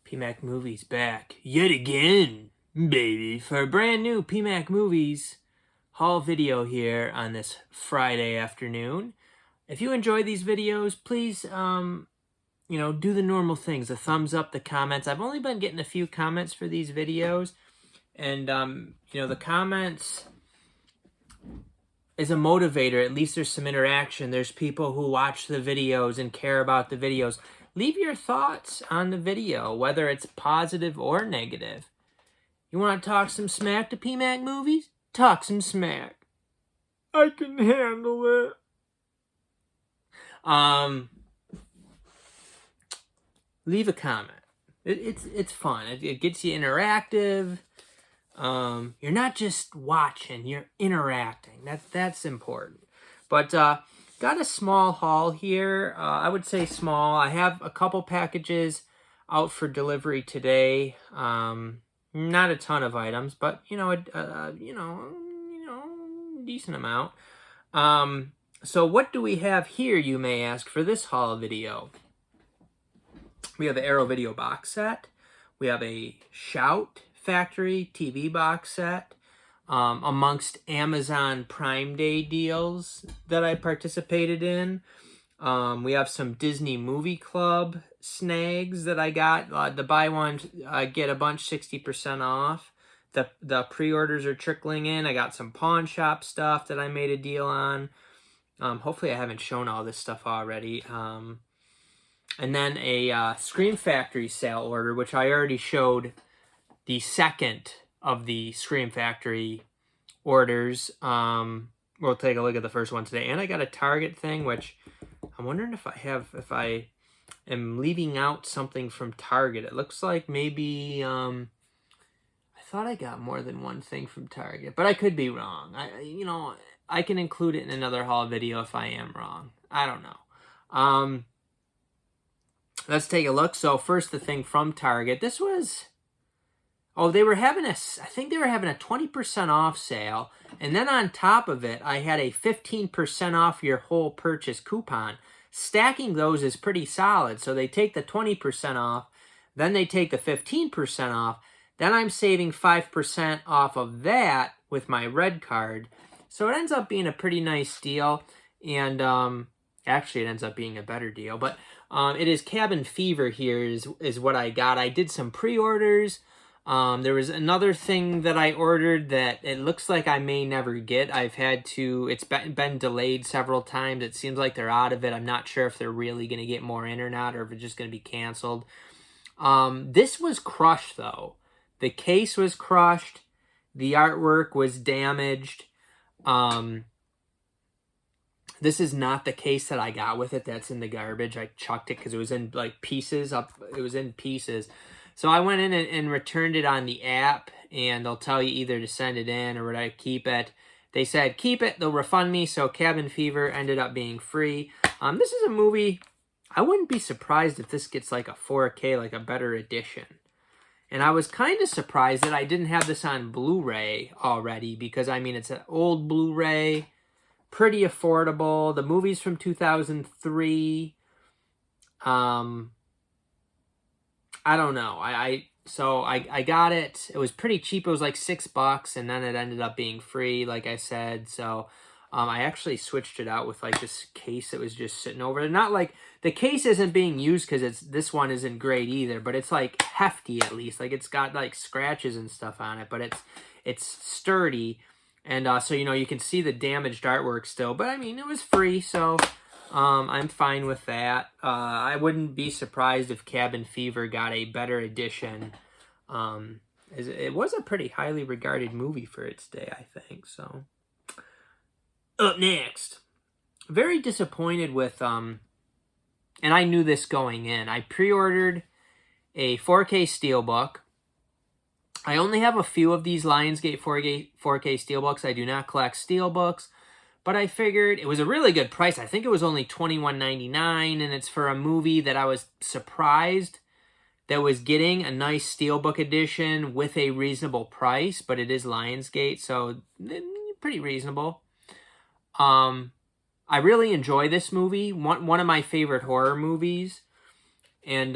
PMAC Movies back yet again, baby, for a brand new PMAC Movies haul video here on this Friday afternoon. If you enjoy these videos, please, do the normal things, the thumbs up, the comments. I've only been getting a few comments for these videos, and, the comments is a motivator. At least there's some interaction. There's people who watch the videos and care about the videos. Leave your thoughts on the video, whether it's positive or negative. You want to talk some smack to PMAC Movies? Talk some smack. I can handle it. Leave a comment. It's fun. It gets you interactive. You're not just watching, you're interacting. That's important. But got a small haul here. I would say small. I have a couple packages out for delivery today. Not a ton of items, but decent amount. So what do we have here, you may ask, for this haul video? We have the Arrow Video box set. We have a Shout Factory TV box set. Amongst Amazon Prime Day deals that I participated in. We have some Disney Movie Club snags that I got. The buy one, get a bunch 60% off. The pre-orders are trickling in. I got some pawn shop stuff that I made a deal on. Hopefully I haven't shown all this stuff already. And then a Scream Factory sale order, which I already showed the second of the Scream Factory orders. We'll take a look at the first one today. And I got a Target thing, which I'm wondering if I am leaving out something from Target. It looks like maybe, I thought I got more than one thing from Target, but I could be wrong. I can include it in another haul video if I am wrong. I don't know. Let's take a look. So first, the thing from Target. This was... Oh, they were having I think they were having a 20% off sale. And then on top of it, I had a 15% off your whole purchase coupon. Stacking those is pretty solid. So they take the 20% off, then they take the 15% off. Then I'm saving 5% off of that with my red card. So it ends up being a pretty nice deal. And actually, it ends up being a better deal. But it is Cabin Fever here is what I got. I did some pre-orders. There was another thing that I ordered that it looks like I may never get. It's been delayed several times. It seems like they're out of it. I'm not sure if they're really going to get more in or not, or if it's just going to be canceled. This was crushed, though. The case was crushed. The artwork was damaged. This is not the case that I got with it. That's in the garbage. I chucked it because it was in pieces. It was in pieces. So I went in and returned it on the app, and they'll tell you either to send it in or would I keep it. They said keep it, they'll refund me, so Cabin Fever ended up being free. This is a movie, I wouldn't be surprised if this gets like a 4K, like a better edition. And I was kind of surprised that I didn't have this on Blu-ray already, because, it's an old Blu-ray, pretty affordable. The movie's from 2003. I don't know. So I got it. It was pretty cheap. It was like $6, and then it ended up being free, like I said. So I actually switched it out with like this case that was just sitting over there. Not like the case isn't being used because this one isn't great either, but it's like hefty at least. Like it's got like scratches and stuff on it, but it's sturdy. And so you can see the damaged artwork still. But it was free, so I'm fine with that. I wouldn't be surprised if Cabin Fever got a better edition. It was a pretty highly regarded movie for its day, I think. So, up next, very disappointed with and I knew this going in. I pre-ordered a 4K steelbook. I only have a few of these Lionsgate 4K steelbooks. I do not collect steelbooks. But I figured it was a really good price. I think it was only $21.99, and it's for a movie that I was surprised that was getting a nice steelbook edition with a reasonable price, but it is Lionsgate, so pretty reasonable. I really enjoy this movie. One of my favorite horror movies, and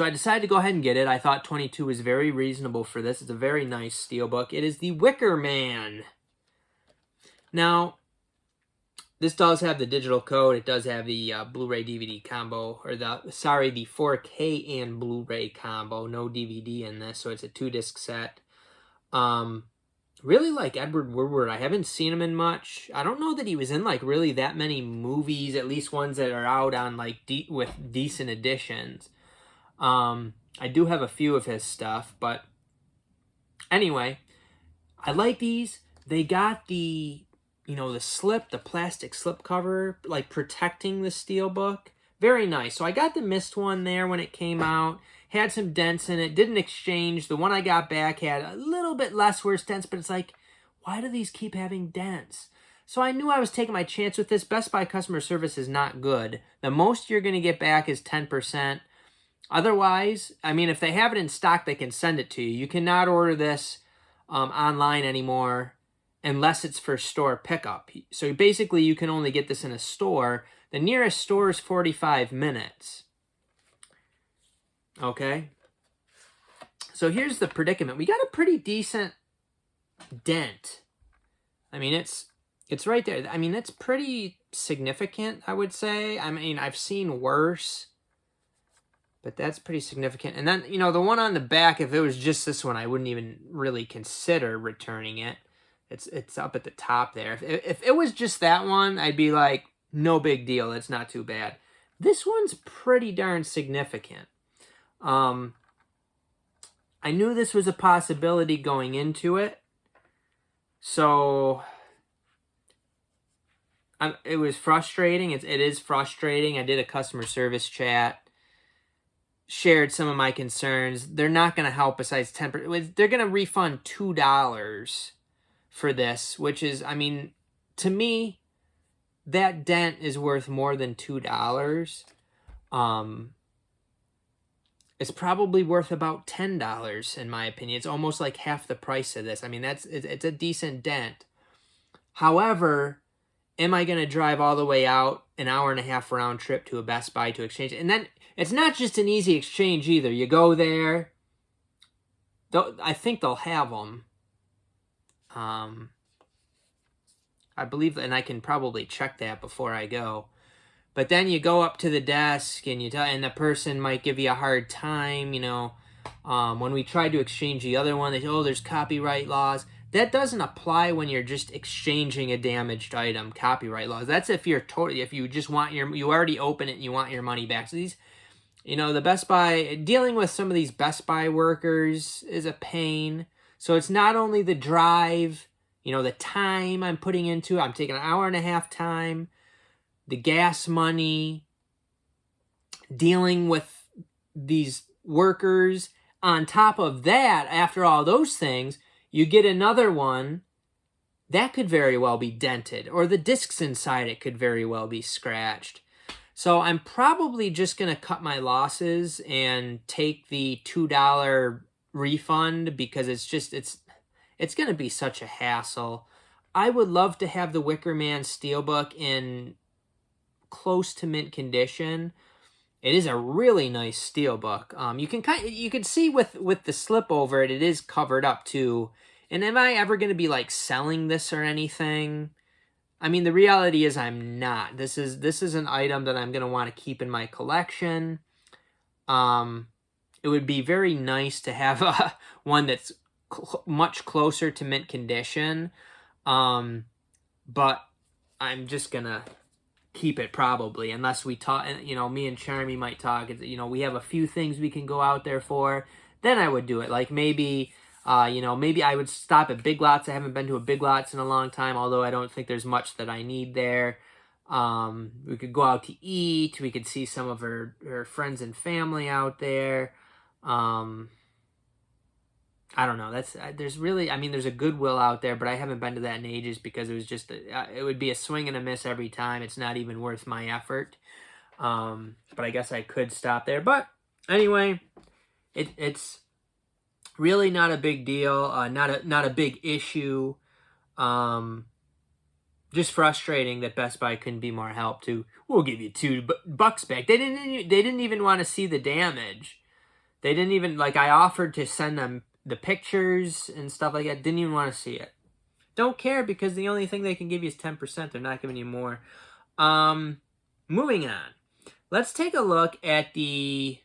So I decided to go ahead and get it. I thought 22 was very reasonable for this. It's a very nice steelbook. It is the Wicker Man. Now, this does have the digital code. It does have the Blu-ray DVD combo, or the 4K and Blu-ray combo. No DVD in this, so it's a 2-disc set. Really like Edward Woodward. I haven't seen him in much. I don't know that he was in like really that many movies, at least ones that are out on like with decent editions. I do have a few of his stuff, but anyway, I like these. They got the, you know, the plastic slip cover, like protecting the steelbook. Very nice. So I got the mist one there when it came out. Had some dents in it. Didn't exchange. The one I got back had a little bit less worse dents, but it's like, why do these keep having dents? So I knew I was taking my chance with this. Best Buy customer service is not good. The most you're going to get back is 10%. Otherwise, I mean, if they have it in stock, they can send it to you. You cannot order this online anymore unless it's for store pickup. So basically, you can only get this in a store. The nearest store is 45 minutes. Okay? So here's the predicament. We got a pretty decent dent. I mean, it's right there. I mean, that's pretty significant, I would say. I mean, I've seen worse, but that's pretty significant. And then, you know, the one on the back, if it was just this one, I wouldn't even really consider returning it. It's up at the top there. If it was just that one, I'd be like, no big deal. It's not too bad. This one's pretty darn significant. I knew this was a possibility going into it. So it was frustrating. It is frustrating. I did a customer service chat, shared some of my concerns. They're not going to help besides 10%. They're going to refund $2 for this, which is, I mean, to me, that dent is worth more than $2. It's probably worth about $10 in my opinion. It's almost like half the price of this. I mean, it's a decent dent. However, am I going to drive all the way out an hour and a half round trip to a Best Buy to exchange it? And then it's not just an easy exchange either. You go there. I think they'll have them. I believe, and I can probably check that before I go. But then you go up to the desk and and the person might give you a hard time, you know. When we tried to exchange the other one, they say, oh, there's copyright laws. That doesn't apply when you're just exchanging a damaged item, copyright laws. That's if you just want you already open it and you want your money back. So these, you know, the Best Buy, dealing with some of these Best Buy workers is a pain. So it's not only the drive, you know, the time I'm putting into it. I'm taking an hour and a half time, the gas money, dealing with these workers. On top of that, after all those things, you get another one that could very well be dented, or the discs inside it could very well be scratched. So I'm probably just going to cut my losses and take the $2 refund, because it's going to be such a hassle. I would love to have the Wicker Man Steelbook in close to mint condition. It is a really nice steelbook. You can see with the slip over it, it is covered up too. And am I ever going to be like selling this or anything? I mean, the reality is I'm not. This is an item that I'm going to want to keep in my collection. It would be very nice to have one that's much closer to mint condition. But I'm just going to keep it probably, unless we talk, you know, me and Charmy might talk, you know, we have a few things we can go out there for, then I would do it. Like maybe, you know, maybe I would stop at Big Lots. I haven't been to a Big Lots in a long time, although I don't think there's much that I need there. We could go out to eat. We could see some of her friends and family out there. I don't know. There's really, I mean, there's a Goodwill out there, but I haven't been to that in ages because it was just, it would be a swing and a miss every time. It's not even worth my effort. But I guess I could stop there. But anyway, it's really not a big deal. Not a big issue. Just frustrating that Best Buy couldn't be more help to, we'll give you $2 back. They didn't even want to see the damage. They didn't even, like, I offered to send them the pictures and stuff like that. Didn't even want to see it. Don't care, because the only thing they can give you is 10%. They're not giving you more. Moving on. Let's take a look at the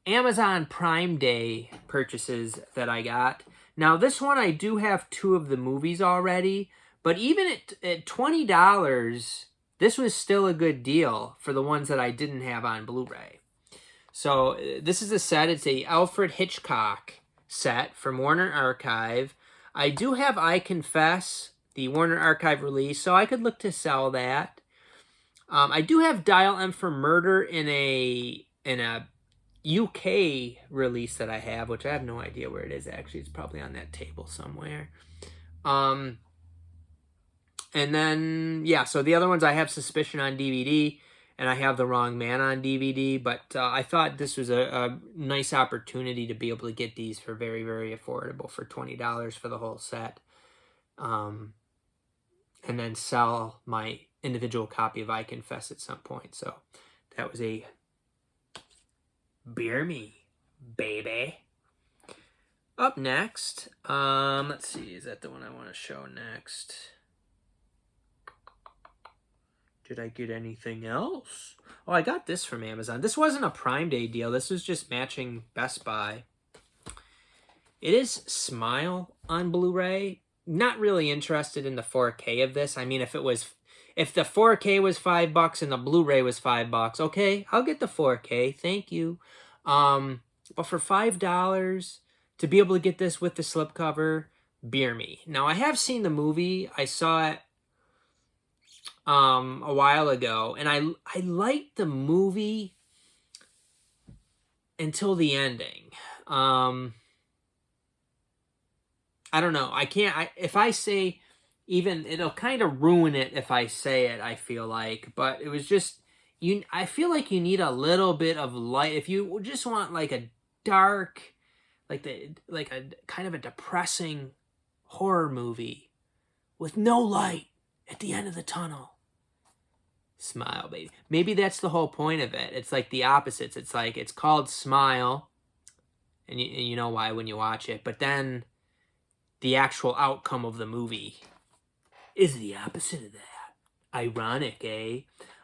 Amazon Prime Day purchases that I got. Now, this one, I do have 2 of the movies already, but even at $20, this was still a good deal for the ones that I didn't have on Blu-ray. So, this is a set. It's a Alfred Hitchcock set from Warner Archive. I do have I Confess, the Warner Archive release, so I could look to sell that. I do have Dial M for Murder in a UK release that I have, which I have no idea where it is actually. It's probably on that table somewhere. And then, yeah, so the other ones, I have Suspicion on DVD, and I have The Wrong Man on DVD, but I thought this was a nice opportunity to be able to get these for very, very affordable, for $20 for the whole set. And then sell my individual copy of I Confess at some point. So that was a beer me, baby. Up next, let's see, is that the one I want to show next? Did I get anything else? Oh, I got this from Amazon. This wasn't a Prime Day deal. This was just matching Best Buy. It is Smile on Blu-ray. Not really interested in the 4K of this. I mean, if the 4K was $5 and the Blu-ray was $5, okay, I'll get the 4K. Thank you. But for $5 to be able to get this with the slipcover, beer me. Now, I have seen the movie. I saw it a while ago, and I liked the movie until the ending. I don't know. If I say, even, it'll kind of ruin it if I say it, I feel like. But it was just, I feel like you need a little bit of light. If you just want like a dark, like a kind of a depressing horror movie with no light at the end of the tunnel, Smile, baby. Maybe that's the whole point of it. It's like the opposites. It's like, it's called Smile, and you know why when you watch it. But then the actual outcome of the movie is the opposite of that. Ironic, eh?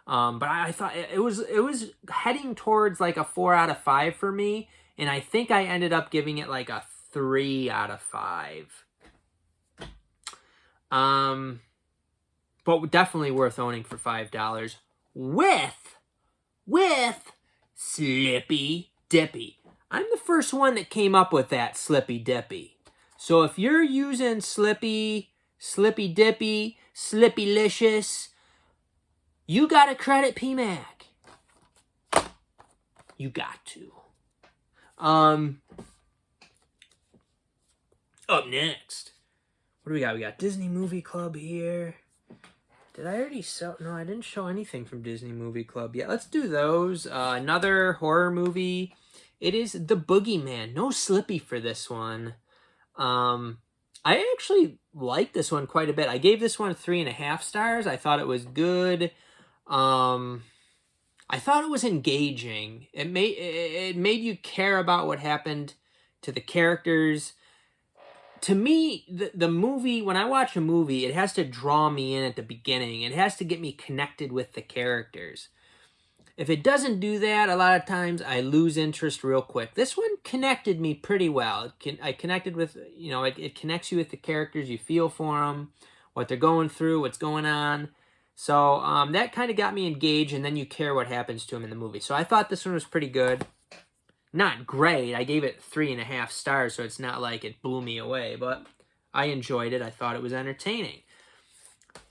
But I thought it was heading towards like a 4 out of 5 for me, and I think I ended up giving it like a 3 out of 5. But definitely worth owning for $5 with Slippy Dippy. I'm the first one that came up with that, Slippy Dippy. So if you're using Slippy Dippy, Slippylicious, you gotta credit PMAC. You got to. Up next, what do we got? We got Disney Movie Club here. Did I already show? No, I didn't show anything from Disney Movie Club yet. Let's do those. Another horror movie. It is The Boogeyman. No Slippy for this one. I actually like this one quite a bit. I gave this one 3.5 stars. I thought it was good. I thought it was engaging. It made you care about what happened to the characters. To me, the movie, when I watch a movie, it has to draw me in at the beginning. It has to get me connected with the characters. If it doesn't do that, a lot of times I lose interest real quick. This one connected me pretty well. I connected with, it connects you with the characters. You feel for them, what they're going through, what's going on. So that kind of got me engaged, and then you care what happens to them in the movie. So I thought this one was pretty good. Not great. I gave it 3.5 stars, so it's not like it blew me away, but I enjoyed it. I thought it was entertaining.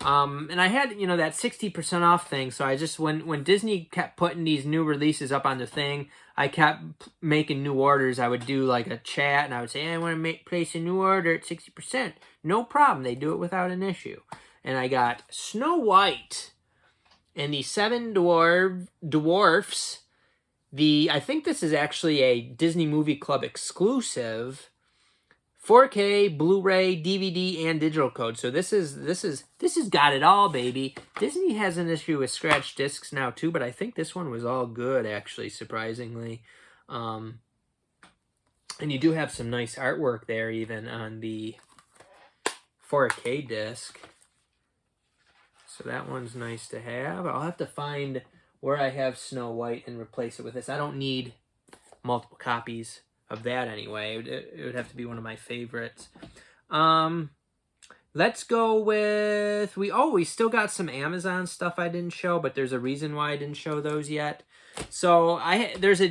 And I had, that 60% off thing, so I just, when Disney kept putting these new releases up on the thing, I kept making new orders. I would do like a chat, and I would say, hey, I want to place a new order at 60%. No problem. They do it without an issue. And I got Snow White and the Seven Dwarfs. I think this is actually a Disney Movie Club exclusive. 4K, Blu-ray, DVD, and digital code. So this has got it all, baby. Disney has an issue with scratch discs now too, but I think this one was all good, actually, surprisingly. And you do have some nice artwork there, even on the 4K disc. So that one's nice to have. I'll have to find where I have Snow White and replace it with this. I don't need multiple copies of that anyway. It would have to be one of my favorites. Let's go with... we still got some Amazon stuff I didn't show, but there's a reason why I didn't show those yet. So there is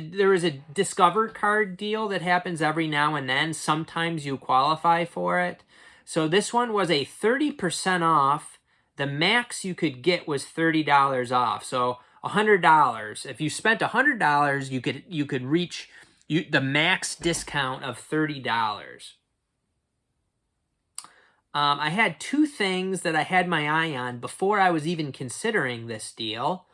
a Discover card deal that happens every now and then. Sometimes you qualify for it. So this one was a 30% off. The max you could get was $30 off. So $100. If you spent $100, you could reach the max discount of $30. I had two things that I had my eye on before I was even considering this deal.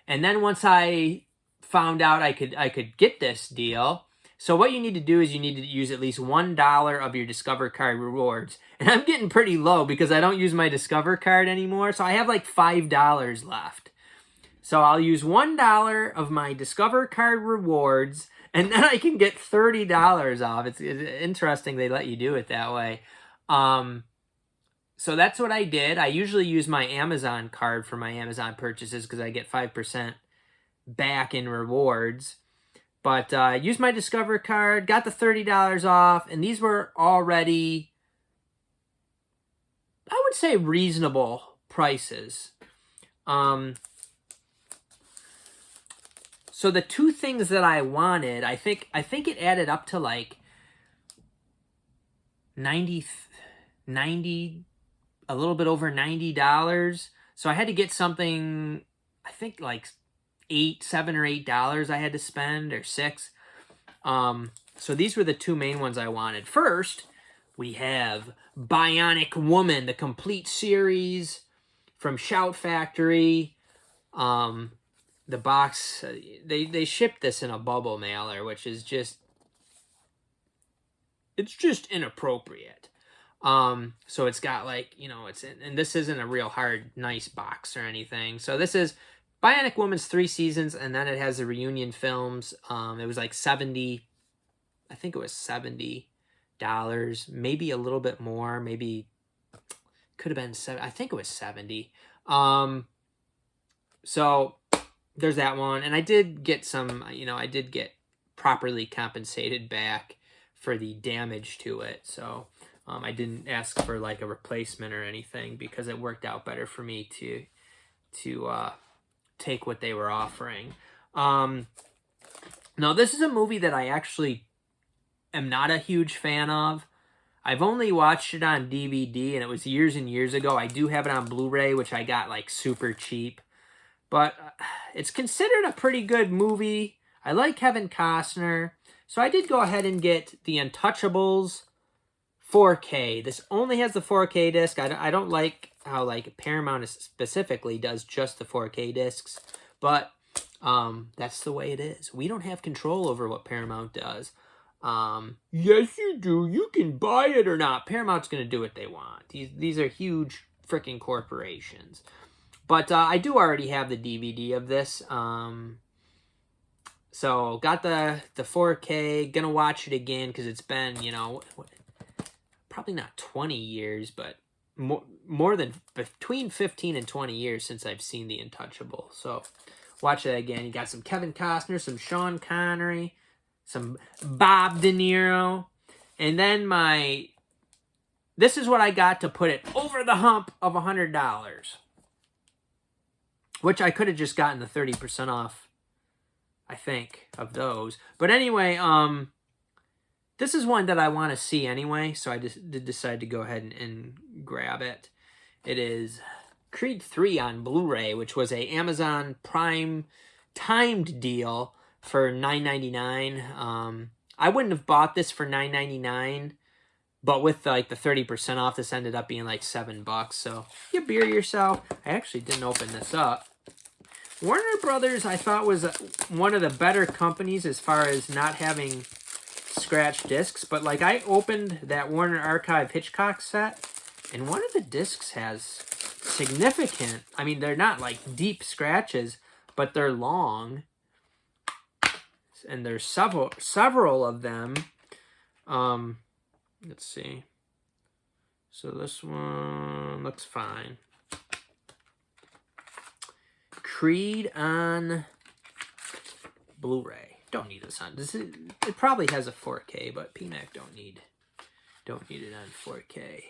And then once I found out I could get this deal, so what you need to do is you need to use at least $1 of your Discover card rewards. And I'm getting pretty low because I don't use my Discover card anymore. So I have like $5 left. So I'll use $1 of my Discover card rewards, and then I can get $30 off. It's interesting they let you do it that way. So that's what I did. I usually use my Amazon card for my Amazon purchases because I get 5% back in rewards. But I used my Discover card, got the $30 off, and these were already, I would say, reasonable prices. So the two things that I wanted, I think it added up to like 90, a little bit over $90. So I had to get something, I think like $7 or $8 I had to spend, or $6. So these were the two main ones I wanted. First, we have Bionic Woman, the complete series from Shout Factory. The box, they shipped this in a bubble mailer, which is just, it's just inappropriate. So it's got like, and this isn't a real hard, nice box or anything. So this is Bionic Woman's 3 seasons, and then it has the reunion films. It was like $70, I think it was $70, maybe a little bit more, maybe could have been $7, I think it was $70. So there's that one, and I did get some, I did get properly compensated back for the damage to it. So I didn't ask for like a replacement or anything because it worked out better for me to take what they were offering. Now, this is a movie that I actually am not a huge fan of. I've only watched it on DVD, and it was years and years ago. I do have it on Blu-ray, which I got like super cheap. But it's considered a pretty good movie. I like Kevin Costner. So I did go ahead and get The Untouchables 4K. This only has the 4K disc. I don't like how like Paramount specifically does just the 4K discs. But that's the way it is. We don't have control over what Paramount does. Yes, you do. You can buy it or not. Paramount's going to do what they want. These are huge freaking corporations. But I do already have the DVD of this. So got the 4K. Gonna watch it again because it's been, probably not 20 years, but more than between 15 and 20 years since I've seen The Untouchable. So watch that again. You got some Kevin Costner, some Sean Connery, some Bob De Niro. And then this is what I got to put it over the hump of $100. Which I could have just gotten the 30% off, I think, of those. But anyway, this is one that I want to see anyway, so I just did decide to go ahead and grab it. It is Creed 3 on Blu-ray, which was a Amazon Prime timed deal for $9.99. I wouldn't have bought this for $9.99, but with like the 30% off, this ended up being like $7. So you beer yourself. I actually didn't open this up. Warner Brothers, I thought, was one of the better companies as far as not having scratched discs. But like I opened that Warner Archive Hitchcock set, and one of the discs has significant, I mean, they're not like deep scratches, but they're long. And there's several of them. Let's see. So this one looks fine. Creed on Blu-ray. Don't need this on. It probably has a 4K, but PMAC don't need it on 4K.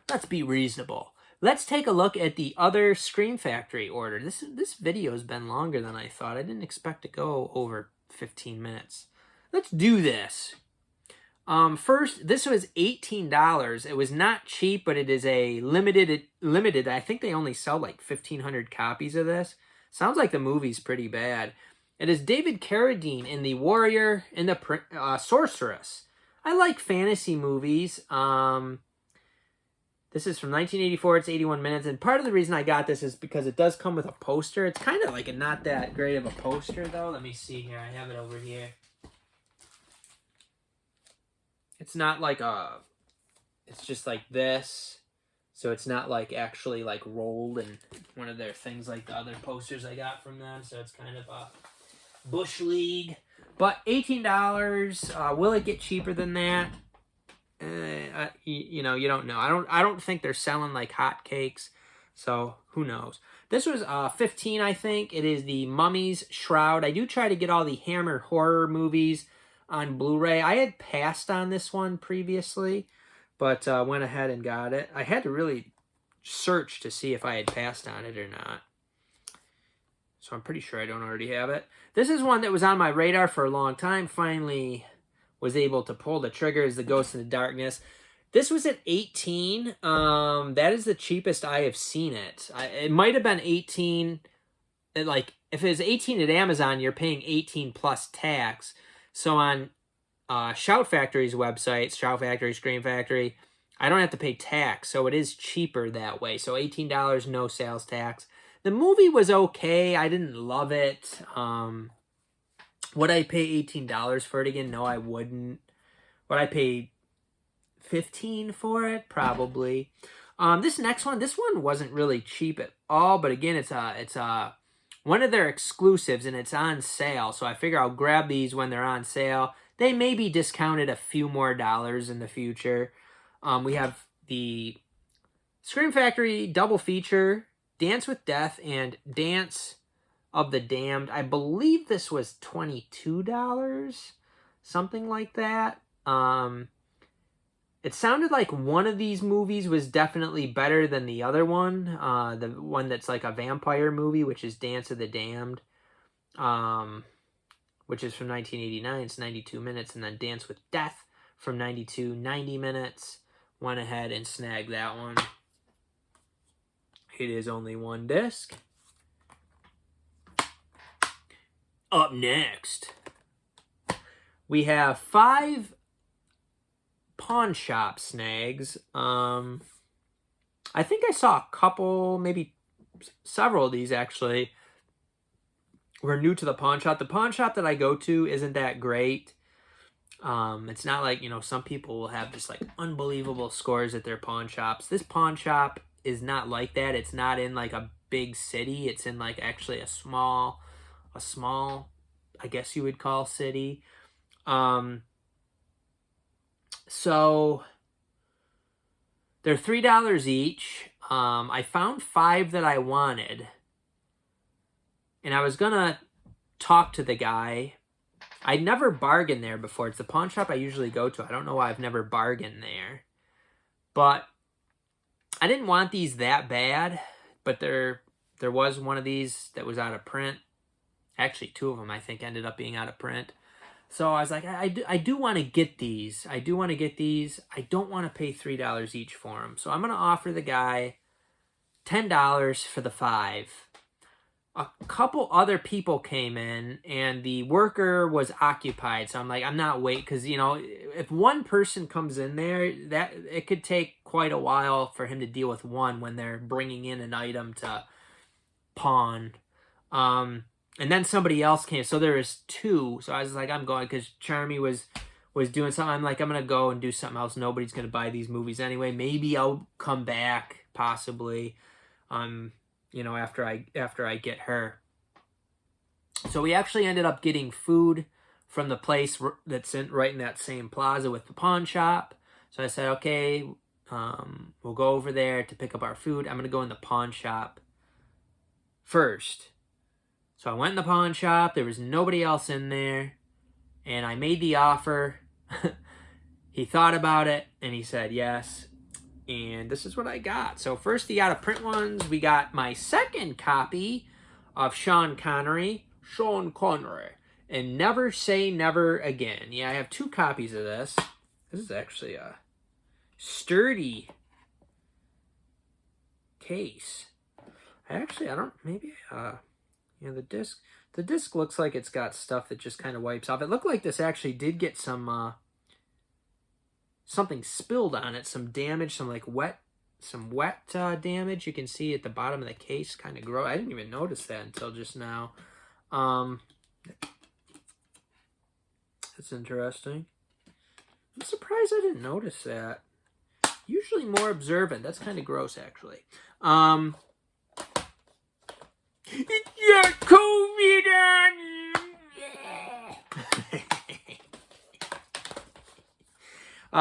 Let's be reasonable. Let's take a look at the other Scream Factory order. This video has been longer than I thought. I didn't expect to go over 15 minutes. Let's do this. First, this was $18. It was not cheap, but it is a limited. I think they only sell like 1,500 copies of this. Sounds like the movie's pretty bad. It is David Carradine in The Warrior and the Sorceress. I like fantasy movies. This is from 1984. It's 81 minutes. And part of the reason I got this is because it does come with a poster. It's kind of like a not that great of a poster, though. Let me see here. I have it over here. It's not like it's just like this. So it's not like actually like rolled and one of their things like the other posters I got from them. So it's kind of a Bush League. But $18. Will it get cheaper than that? You know, you don't know. I don't think they're selling like hotcakes. So who knows? This was $15, I think. It is the Mummy's Shroud. I do try to get all the Hammer horror movies on Blu-ray. I had passed on this one previously, but went ahead and got it. I had to really search to see if I had passed on it or not. So I'm pretty sure I don't already have it. This is one that was on my radar for a long time. Finally was able to pull the trigger, is The Ghost in the Darkness. This was at $18. That is the cheapest I have seen it. It might have been $18. Like, if it was $18 at Amazon, you're paying $18 plus tax. So on Shout Factory's website, Shout Factory, Scream Factory, I don't have to pay tax, so it is cheaper that way. So $18, no sales tax. The movie was okay. I didn't love it. Would I pay $18 for it again? No, I wouldn't. Would I pay $15 for it? Probably. This next one, this one wasn't really cheap at all, but again, it's one of their exclusives, and it's on sale. So I figure I'll grab these when they're on sale. They may be discounted a few more dollars in the future. We have the Scream Factory double feature, Dance with Death and Dance of the Damned. I believe this was $22, something like that. It sounded like one of these movies was definitely better than the other one. The one that's like a vampire movie, which is Dance of the Damned, which is from 1989. It's 92 minutes. And then Dance with Death from 92, 90 minutes. Went ahead and snagged that one. It is only one disc. Up next, we have 5 pawn shop snags. I think I saw a couple, maybe several of these actually were new to the pawn shop. The pawn shop that I go to isn't that great. It's not like, you know, some people will have just like unbelievable scores at their pawn shops. This pawn shop is not like that. It's not in like a big city. It's in like actually a small, I guess you would call city. So they're $3 each. I found 5 that I wanted, and I was gonna talk to the guy. I never bargained there before. It's the pawn shop I usually go to. I don't know why I've never bargained there, but I didn't want these that bad. But there was one of these that was out of print. Actually, 2 of them I think ended up being out of print. So I was like, I do want to get these. I do want to get these. I don't want to pay $3 each for them. So I'm going to offer the guy $10 for the 5. A couple other people came in, and the worker was occupied. So I'm like, I'm not waiting, because, you know, if one person comes in there, that it could take quite a while for him to deal with one when they're bringing in an item to pawn. And then somebody else came. So there was 2. So I was like, I'm going, because Charmy was doing something. I'm like, I'm going to go and do something else. Nobody's going to buy these movies anyway. Maybe I'll come back, possibly, you know, after I get her. So we actually ended up getting food from the place that's right in that same plaza with the pawn shop. So I said, okay, we'll go over there to pick up our food. I'm going to go in the pawn shop first. So I went in the pawn shop. There was nobody else in there. And I made the offer. He thought about it, and he said yes. And this is what I got. So first the out-of-print ones. We got my second copy of Sean Connery, and Never Say Never Again. Yeah, I have 2 copies of this. This is actually a sturdy case. I don't, maybe, the disc looks like it's got stuff that just kind of wipes off. It looked like this actually did get some, something spilled on it, some damage, some wet damage. You can see at the bottom of the case kind of grow. I didn't even notice that until just now. That's interesting. I'm surprised I didn't notice that. Usually more observant. That's kind of gross, actually. Yeah, COVID on you.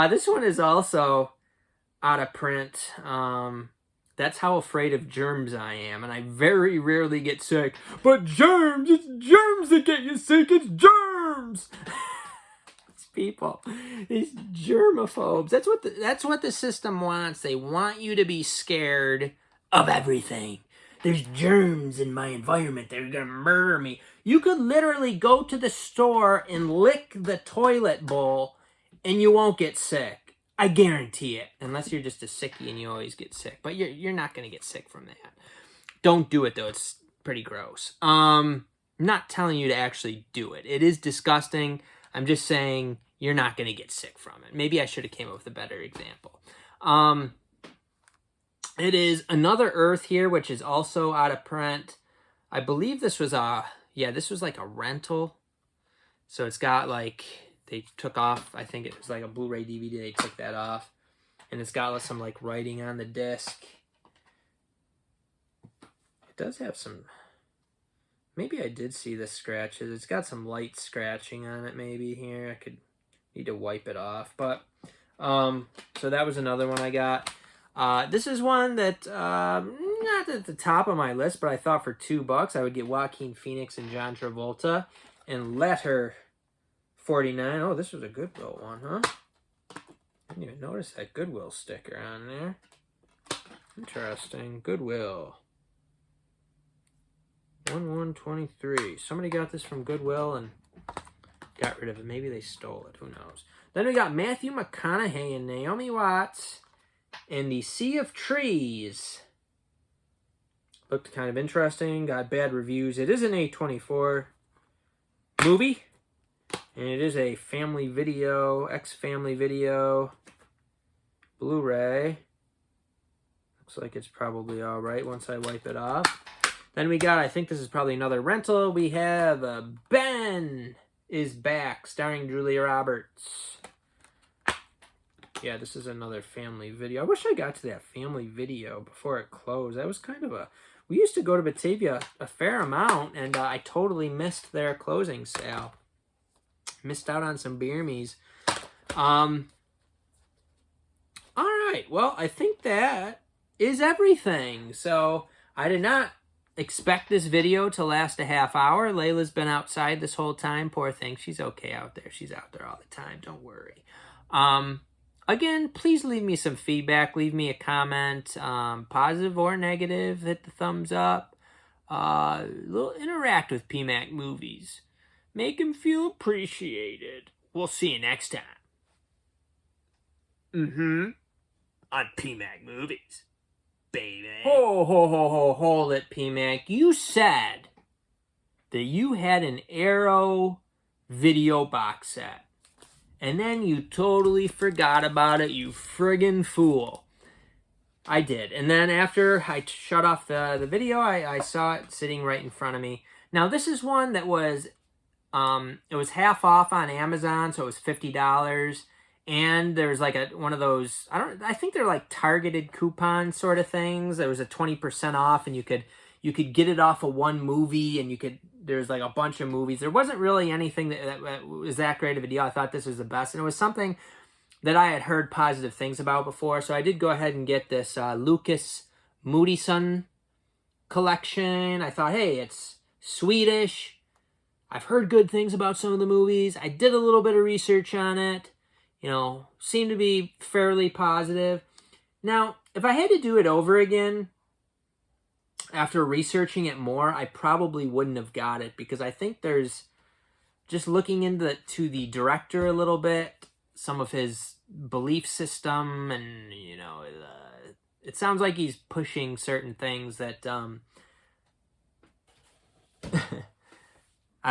This one is also out of print. That's how afraid of germs I am, and I very rarely get sick. But germs, it's germs that get you sick. It's germs. These people, these germaphobes. That's what the system wants. They want you to be scared of everything. There's germs in my environment. They're gonna murder me. You could literally go to the store and lick the toilet bowl, and you won't get sick. I guarantee it. Unless you're just a sickie and you always get sick. But you're not going to get sick from that. Don't do it, though. It's pretty gross. I'm not telling you to actually do it. It is disgusting. I'm just saying you're not going to get sick from it. Maybe I should have came up with a better example. It is Another Earth here, which is also out of print. I believe this was this was like a rental. So it's got like... They took off, I think it was like a Blu-ray DVD, they took that off. And it's got some like writing on the disc. It does have some, maybe I did see the scratches. It's got some light scratching on it maybe here. I could need to wipe it off. But, so that was another one I got. This is one that, not at the top of my list, but I thought for $2 I would get Joaquin Phoenix and John Travolta and Letter 49. Oh, this was a Goodwill one, huh? I didn't even notice that Goodwill sticker on there. Interesting. Goodwill. 1123. Somebody got this from Goodwill and got rid of it. Maybe they stole it. Who knows? Then we got Matthew McConaughey and Naomi Watts in The Sea of Trees. Looked kind of interesting. Got bad reviews. It is an A24 movie. And it is a family video, ex-family video, Blu-ray. Looks like it's probably all right once I wipe it off. Then we got, I think this is probably another rental. We have Ben is Back, starring Julia Roberts. Yeah, this is another family video. I wish I got to that family video before it closed. That was kind of a... We used to go to Batavia a fair amount, and I totally missed their closing sale. Missed out on some beer me's. All right. Well, I think that is everything. So I did not expect this video to last a half hour. Layla's been outside this whole time. Poor thing. She's okay out there. She's out there all the time. Don't worry. Again, please leave me some feedback. Leave me a comment, positive or negative. Hit the thumbs up. Interact with PMAC Movies. Make him feel appreciated. We'll see you next time. On PMAC Movies. Baby. Hold it, PMAC. You said that you had an Arrow video box set. And then you totally forgot about it, you friggin' fool. I did. And then after I shut off the video, I saw it sitting right in front of me. Now, this is one that was... it was half off on Amazon, so it was $50. And there's like one of those, I think they're like targeted coupon sort of things. There was a 20% off, and you could get it off of one movie, and you could there's like a bunch of movies. There wasn't really anything that was that great of a deal. I thought this was the best, and it was something that I had heard positive things about before. So I did go ahead and get this Lucas Moodysson collection. I thought, hey, it's Swedish. I've heard good things about some of the movies. I did a little bit of research on it. You know, seemed to be fairly positive. Now, if I had to do it over again, after researching it more, I probably wouldn't have got it, because I think there's, just looking into the director a little bit, some of his belief system, and, you know, it sounds like he's pushing certain things that, I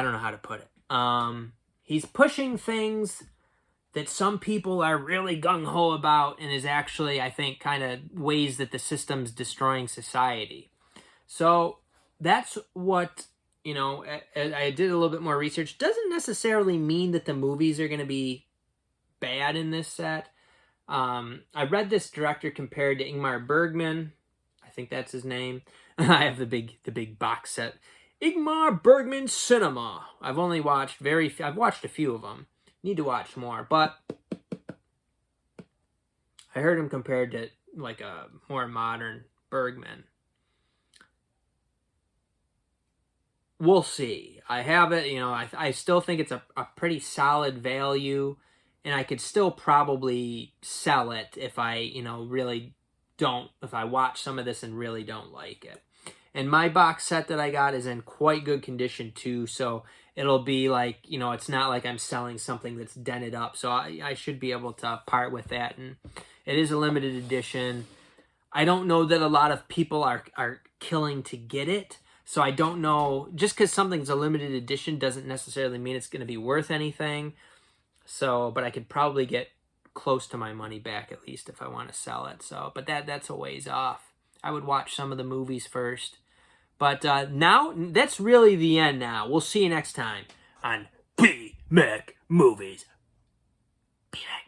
don't know how to put it. He's pushing things that some people are really gung-ho about, and is actually, I think, kind of ways that the system's destroying society. So that's what, you know, I did a little bit more research. Doesn't necessarily mean that the movies are going to be bad in this set. I read this director compared to Ingmar Bergman. I think that's his name. I have the big box set. Ingmar Bergman Cinema. I've only watched I've watched a few of them. Need to watch more, but I heard him compared to like a more modern Bergman. We'll see. I have it, you know, I still think it's a pretty solid value, and I could still probably sell it if I, you know, really don't, if I watch some of this and really don't like it. And my box set that I got is in quite good condition too, so it'll be like, you know, it's not like I'm selling something that's dented up, so I should be able to part with that. And it is a limited edition. I don't know that a lot of people are killing to get it. So I don't know, just because something's a limited edition doesn't necessarily mean it's going to be worth anything. So, but I could probably get close to my money back at least if I want to sell it. So, but that's a ways off. I would watch some of the movies first. But now, that's really the end now. We'll see you next time on B-Mac Movies. B-Mac.